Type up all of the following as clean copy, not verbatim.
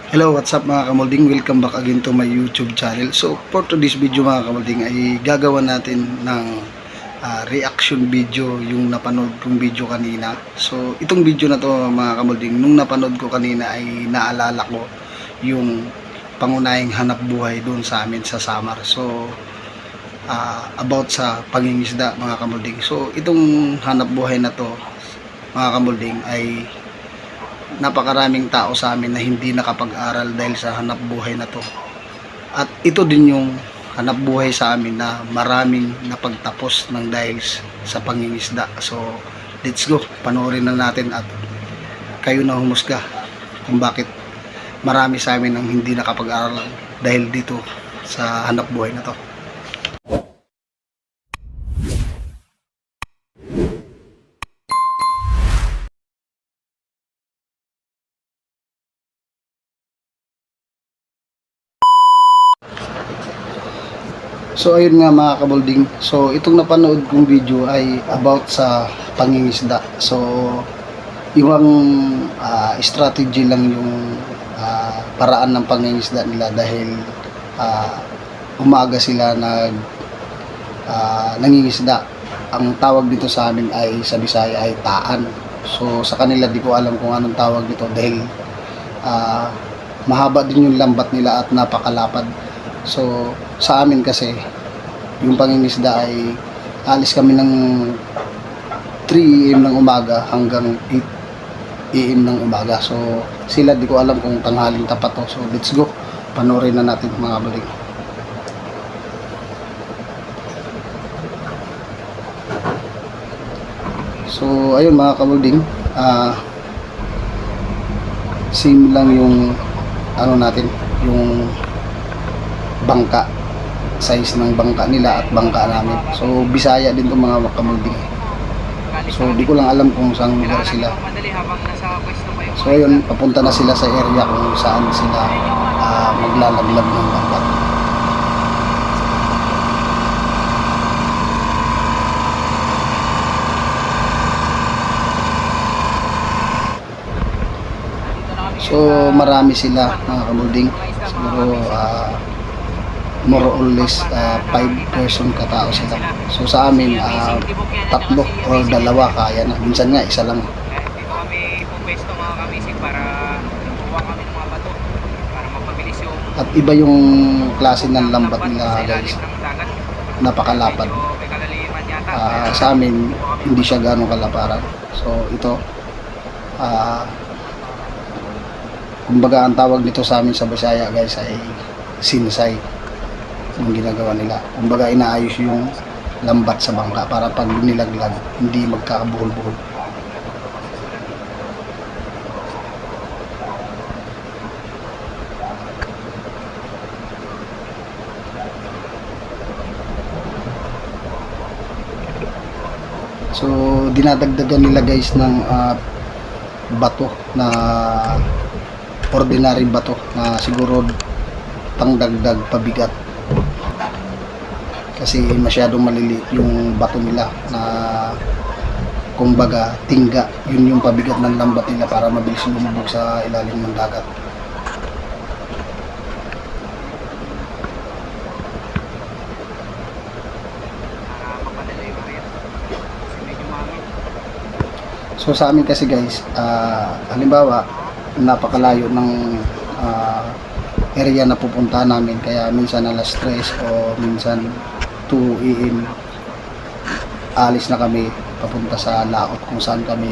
Hello, what's up mga kamolding? Welcome back again to my YouTube channel. So, for today's video mga kamolding ay gagawa natin ng reaction video yung napanood kong video kanina. So, itong video na to mga kamolding, nung napanood ko kanina ay naalala ko yung pangunahing hanap buhay doon sa amin sa Samar. So, about sa pangingisda mga kamolding. So, itong hanap buhay na to mga kamolding ay napakaraming tao sa amin na hindi nakapag-aral dahil sa hanap buhay na to. At ito din yung hanap buhay sa amin na maraming napagtapos ng dahil sa pangingisda. So, let's go. Panoorin na natin at kayo na humusga kung bakit marami sa amin ang hindi nakapag-aral dahil dito sa hanap buhay na to. So ayun nga mga kabolding, so itong napanood kong video ay about sa pangingisda. So yung strategy lang yung paraan ng pangingisda nila dahil umaga sila nangingisda. Ang tawag dito sa amin ay sa Bisaya ay taan. So sa kanila di ko alam kung anong tawag dito dahil mahaba din yung lambat nila at napakalapad. So sa amin kasi yung pangingisda ay alis kami ng 3 AM ng umaga hanggang 8 AM ng umaga. So sila di ko alam kung tanghaling tapat to. So let's go, panoorin na natin mga kabaling. So ayun mga kabaling, same lang yung ano natin, yung bangka, size ng bangka nila at bangka namin. So Bisaya din to mga kamulding. So di ko lang alam kung saan lugar sila. So ayun, papunta na sila sa area kung saan sila maglalaglag ng bangka. So marami sila mga kamulding. Siguro more or less 5 person katao sila. So sa amin 3 or 2 kaya na. Minsan nga isa lang. Dito kami pupwesto mga kamisig para kuha kami ng mga bato para mapabilis yung at iba yung klase ng lambat nila guys. Napakalapad. Sa amin hindi siya ganong kalaparan. So ito kumbaga ang tawag nito sa amin sa Bisaya guys ay sinsay yung ginagawa nila. Kumbaga inaayos yung lambat sa bangka para pag nilaglag hindi magkakabuhol-buhol. So dinadagdagan nila guys ng bato na ordinary bato na siguro pangdagdag pabigat kasi masyadong maliliit yung bato nila na kumbaga tingga, yun yung pabigat ng lambat nila para mabilis lumubog sa ilalim ng dagat. So sa amin kasi guys, halimbawa napakalayo ng area na pupuntahan namin, kaya minsan alas 3 o minsan 2 AM alis na kami papunta sa laot kung saan kami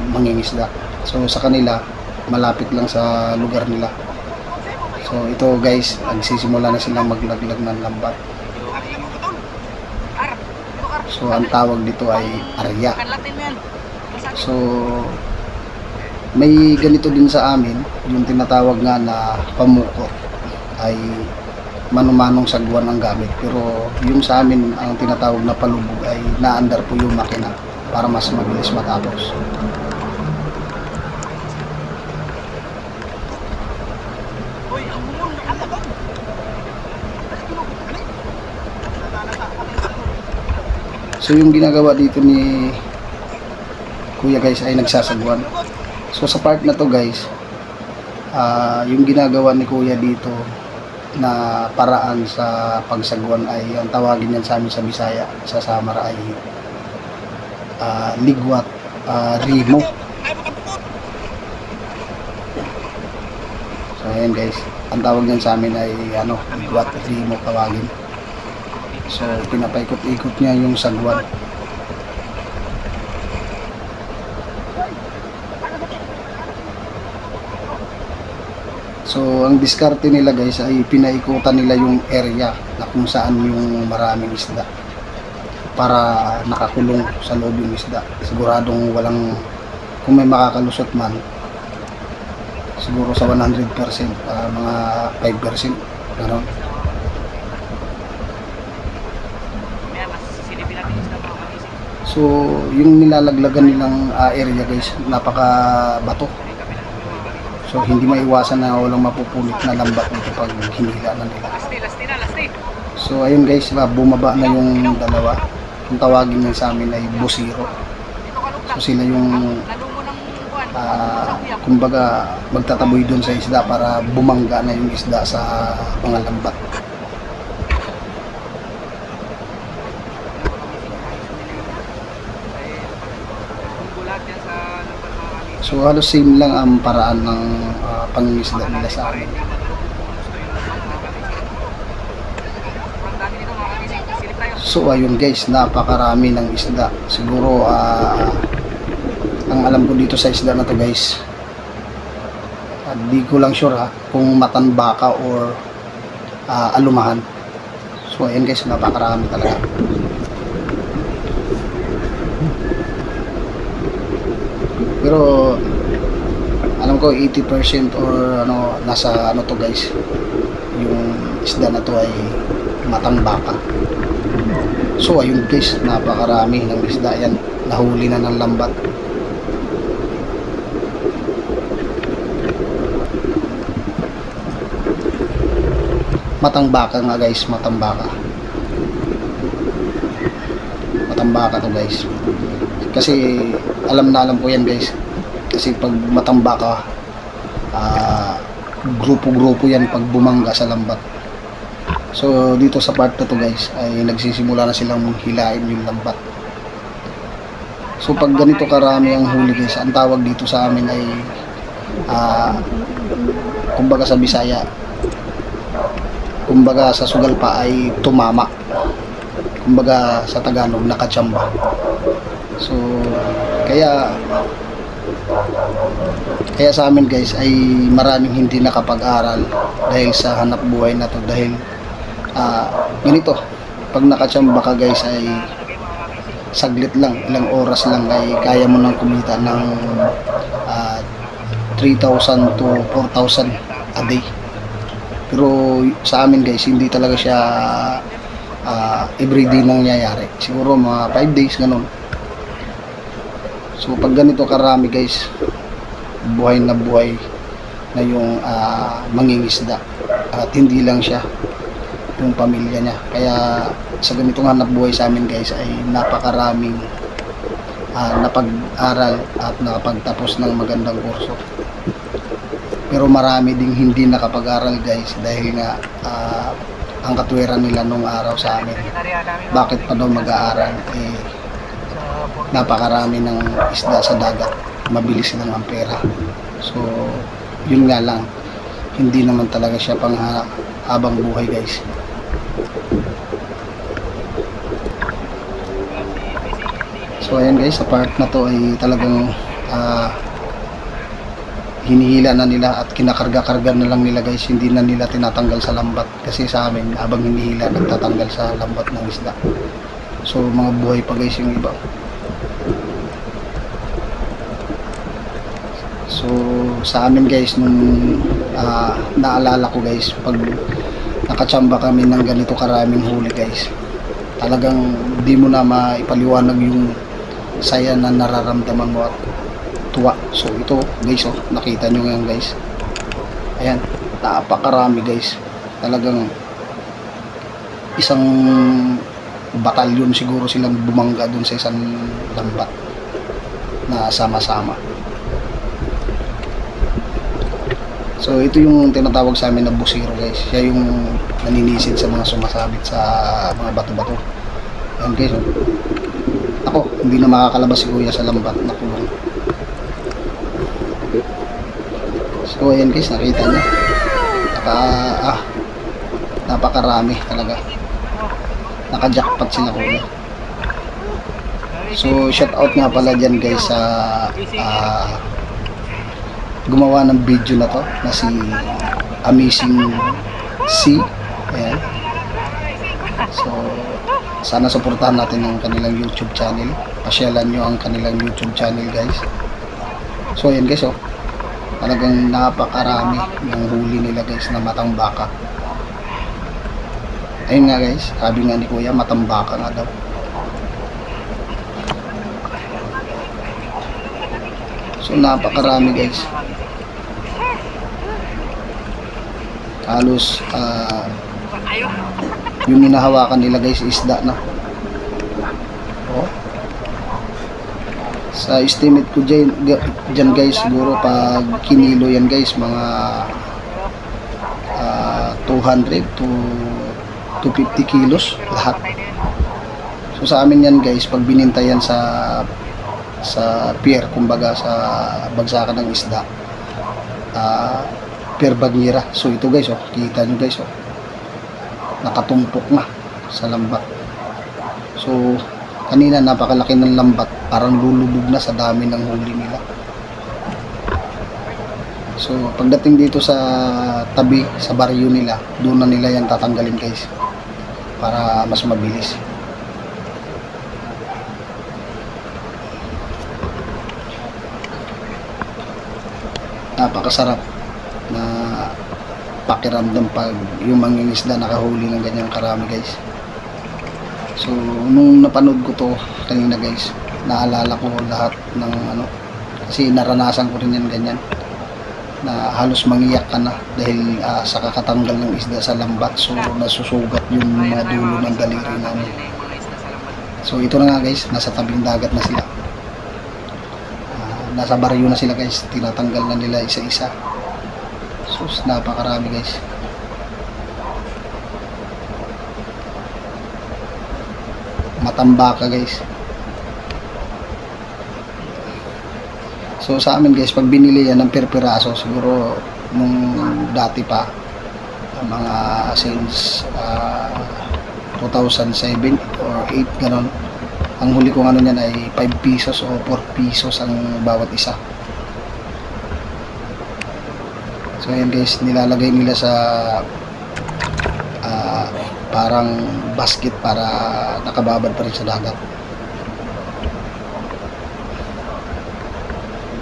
mangingisda. So sa kanila malapit lang sa lugar nila. So ito guys, nagsisimula na silang maglaglag ng lambat. So ang tawag dito ay arya. So may ganito din sa amin, yung tinatawag nga na pamukot ay manumanong sagwan ang gamit, pero yung sa amin ang tinatawag na palubog ay naandar po yung makina para mas mabilis matapos. So yung ginagawa dito ni kuya guys ay nagsasagwan. So sa part na to guys, Yung ginagawa ni kuya dito na paraan sa pagsagwan ay ang tawagin yan sa amin sa Bisaya, sa Samar ay ligwat, rimo. So ayan guys, ang tawag niyan sa amin ay ligwat, rimo tawagin. So pinapaikot-ikot niya yung sagwan. So ang diskarte nila guys ay pinaikutan nila yung area na kung saan yung maraming isda para nakakulong sa loob yung isda. Siguradong walang, kung may makakalusot man, siguro sa 100%, mga 5%, gano'n. Kaya mas silipin natin isda mga kamisig. So yung nilalaglagan nilang area guys, napaka bato. So hindi maiwasan na walang mapupulot na lambat dito pag hinila na nila. Lasti. So ayun guys, bumaba na yung dalawa. Kung tawagin nyo sa amin ay busiro. So sila yung kumbaga magtataboy doon sa isda para bumangga na yung isda sa mga lambat. So halos same lang ang paraan ng pangingisda nila sa amin. So ayun guys, napakarami ng isda. Siguro ang alam ko dito sa isda na to guys, di ko lang sure kung matanbaka or alumahan. So ayun guys, napakarami talaga. Pero alam ko 80% or nasa to guys, yung isda na to ay matangbaka. So ayun guys, napakarami ng isda yan. Nahuli na ng lambat. Matangbaka nga guys, matangbaka. Matangbaka to guys. Kasi alam ko yan guys. Kasi pag matambaka, grupo-grupo yan pag bumangga sa lambat. So dito sa part na to guys ay nagsisimula na silang hilain yung lambat. So pag ganito karami ang huli guys, ang tawag dito sa amin ay kumbaga sa Bisaya, kumbaga sa sugal pa ay tumama, kumbaga sa Tagalog nakatsamba. So kaya sa amin guys ay maraming hindi nakapag-aral dahil sa hanap buhay na to. Dahil ganito, pag nakatsamba ka guys ay saglit lang, ilang oras lang ay kaya mo nang kumita ng 3,000 to 4,000 a day. Pero sa amin guys, hindi talaga siya everyday nangyayari. Siguro mga 5 days ganun. So pag ganito karami guys, buhay na yung mangingisda. At hindi lang siya, yung pamilya niya. Kaya sa ganitong hanap buhay sa amin guys ay napakaraming napag-aral at nakapagtapos ng magandang kurso. Pero marami ding hindi nakapag-aral guys dahil nga ang katwiran nila nung araw sa amin, bakit pa daw mag-aaral, napakarami ng isda sa dagat, mabilis lang ang pera. So yun nga lang, hindi naman talaga siya pang habang buhay guys. So ayan guys, sa part na to ay talagang hinihila na nila at kinakarga-karga na lang nila guys, hindi na nila tinatanggal sa lambat. Kasi sa amin, habang hinihila, nagtatanggal sa lambat ng isda. So mga buhay pa guys yung iba. So sa amin guys, nung naalala ko guys, pag nakatsamba kami ng ganito karaming huli guys, talagang di mo na maipaliwanag yung saya na nararamdaman mo at tuwa. So ito guys, nakita nyo yan guys, ayan, napakarami guys, talagang isang batalyon siguro silang bumangga dun sa isang lambat na sama-sama. So ito yung tinatawag sa amin na busiro guys. Siya yung naninisid sa mga sumasabit sa mga bato-bato. Ayan guys. Oh. Ako, hindi na makakalabas si kuya sa lambat na kulong. So ayan guys, nakita niyo. Napakarami talaga. Naka-jackpot sila kuya. So shout out nga pala dyan guys sa gumawa ng video na to na si Amazing C. Ayan. So sana suportahan natin ang kanilang YouTube channel. Pasyalan nyo ang kanilang YouTube channel guys. So ayan guys, oh, talagang napakarami ng huli nila guys na matang baka. Ayun nga guys, sabi nga ni kuya, matang baka nga daw. So napakarami guys. Halos yung hinahawakan nila guys isda na. Oh. Sa estimate ko dyan guys, siguro pag kinilo yan guys, mga 200 to 250 kilos lahat. So sa amin yan guys, pag bininta yan sa pier, kumbaga sa bagsakan ng isda, per bagyera. So ito guys, oh, kita nyo guys, oh, nakatumpok na sa lambat. So kanina napakalaki ng lambat, parang lulubog na sa dami ng huli nila. So pagdating dito sa tabi, sa baryo nila, doon na nila yan tatanggalin guys, para mas mabilis. Napakasarap na pakiramdam pag yung mangingisda nakahuli ng ganyang karami guys. So nung napanood ko to kanina guys, naalala ko lahat ng kasi naranasan ko rin yan ganyan, na halos mangiyak ka na dahil sa kakatanggal ng isda sa lambat. So nasusugat yung mga dulo ng daliri namin. So ito na nga guys, nasa tabing dagat na sila. Nasa baryo na sila guys, tinatanggal na nila isa-isa. So napakarami guys. Matambaka guys. So sa amin guys, pag binili yan ng per piraso, siguro nung dati pa, mga since 2007 or 8 ganon, ang huli kong niyan ay 5 pesos o 4 pesos ang bawat isa. So ayan guys, nilalagay nila sa parang basket para nakababad pa rin sa dagat.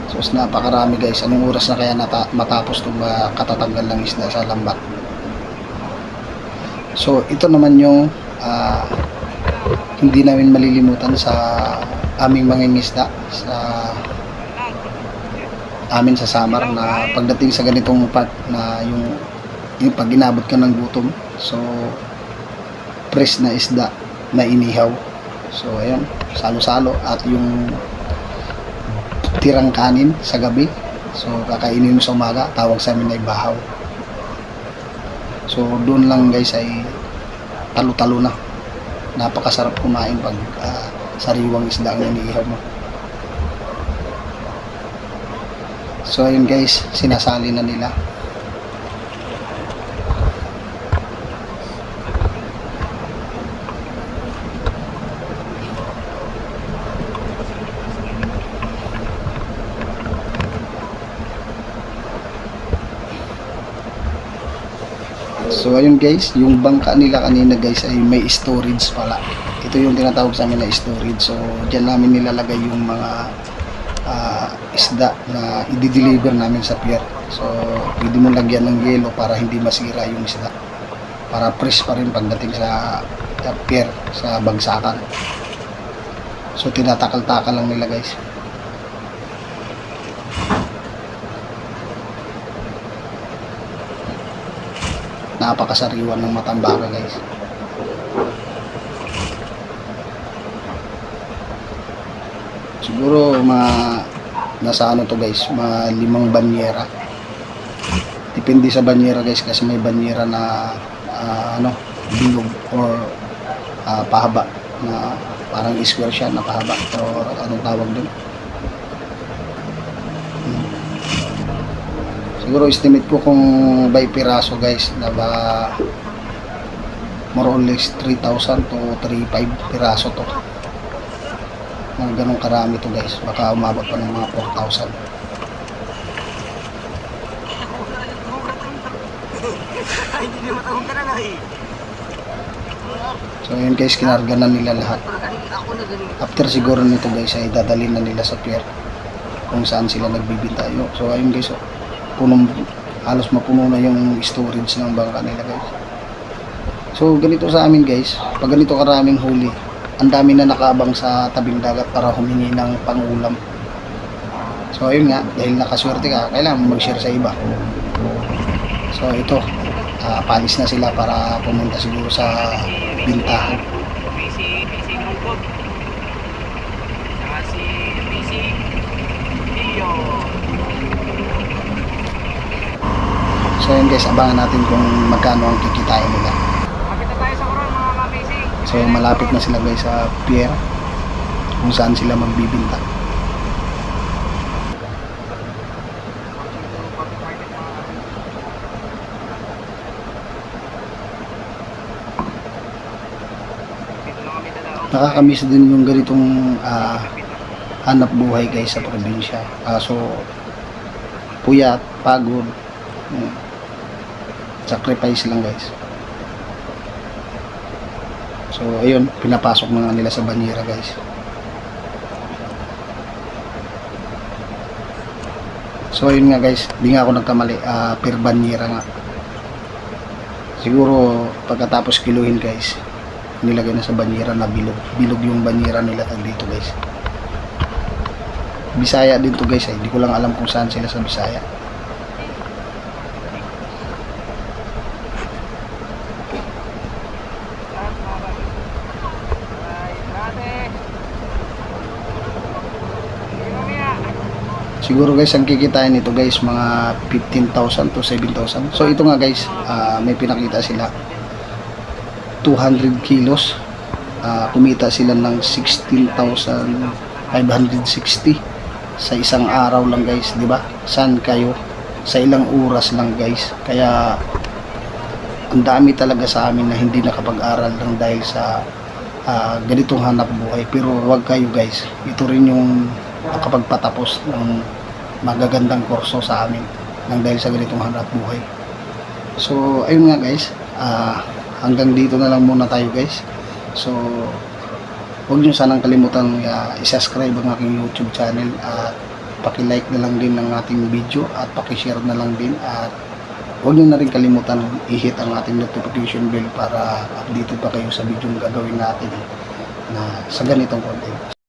So napakarami guys. Anong oras na kaya matapos itong katatanggal ng isda sa lambat? So ito naman yung hindi namin malilimutan sa aming mangingisda sa amin sa Samar, na pagdating sa ganitong part na yung pag inabot ka ng gutom, so fresh na isda na inihaw. So ayun, salo-salo, at yung tirang kanin sa gabi, so kakainin mo sa umaga, tawag sa amin ay bahaw. So doon lang guys ay talo-talo na. Napakasarap kumain pag sariwang isda ang iniihaw mo. So ayun guys, sinasali na nila. So ayun guys, yung bangka nila kanina guys ay may storage pala. Ito yung tinatawag sa amin na storage. So diyan namin nilalagay yung mga isda na i-deliver namin sa pier. So pwede mo lagyan ng yelo para hindi masira yung isda, para fresh pa rin pagdating sa pier, sa bagsakan. So tinatakal-takal lang nila guys. Napakasariwan ng matambaka guys. Siguro nasa ano to guys, mga 5 banyera. Depende sa banyera guys, kasi may banyera na bilog or pahaba, na parang square siya na pahaba, or anong tawag dun. Siguro estimate ko kung by piraso guys, na ba more or less 3,000 to 3,500 piraso to. Mga ganong karami to guys, baka umabot pa ng mga 4,000. So yun guys, kinarga na nila lahat. After siguro nito guys ay dadalhin na nila sa pier kung saan sila nagbibinta. So ayun guys, punong, halos mapuno na yung storage ng bangka nila guys. So ganito sa amin guys, pag ganito karaming huli, ang dami na nakaabang sa tabing dagat para humingi ng pangulam. So ayun nga, dahil nakaswerte ka, kailangan mag-share sa iba. So ito, palis na sila para pumunta siguro sa bintahan. Busy Mungkot. Saka si Busy Leo. So yun guys, abangan natin kung magkano ang kikitain nila. Makita tayo sa Coron mga ka-busy. So malapit na sila guys sa pier kung saan sila magbibinta. Nakakamiss din yung ganitong hanap buhay guys sa probinsya. So puyat, pagod, sacrifice lang guys. So ayun, pinapasok na nga nila sa banyera guys. So ayun nga guys, di nga ako nagkamali, per banyera nga. Siguro pagkatapos kiluhin guys, nilagay na sa banyera na bilog. Bilog yung banyera nila dito guys. Bisaya din to guys, hindi ko lang alam kung saan sila sa Bisaya. Siguro guys, ang kikitain nito guys, mga 15,000 to 7,000. So ito nga guys, may pinakita sila 200 kilos. Kumita sila ng 16,560 sa isang araw lang guys, di ba? Saan kayo? Sa ilang oras lang guys. Kaya ang dami talaga sa amin na hindi nakapag-aral lang dahil sa ganitong hanap buhay. Pero wag kayo guys, ito rin yung nakapagpatapos ng magagandang kurso sa amin nang dahil sa ganitong hanap buhay. So ayun nga guys, hanggang dito na lang muna tayo guys. So huwag nyo sanang kalimutan i-subscribe ang aking YouTube channel at paki-like na lang din ng ating video at paki-share na lang din, at huwag nyo na rin kalimutan i-hit ang ating notification bell para updated pa kayo sa video na gagawin natin na sa ganitong content.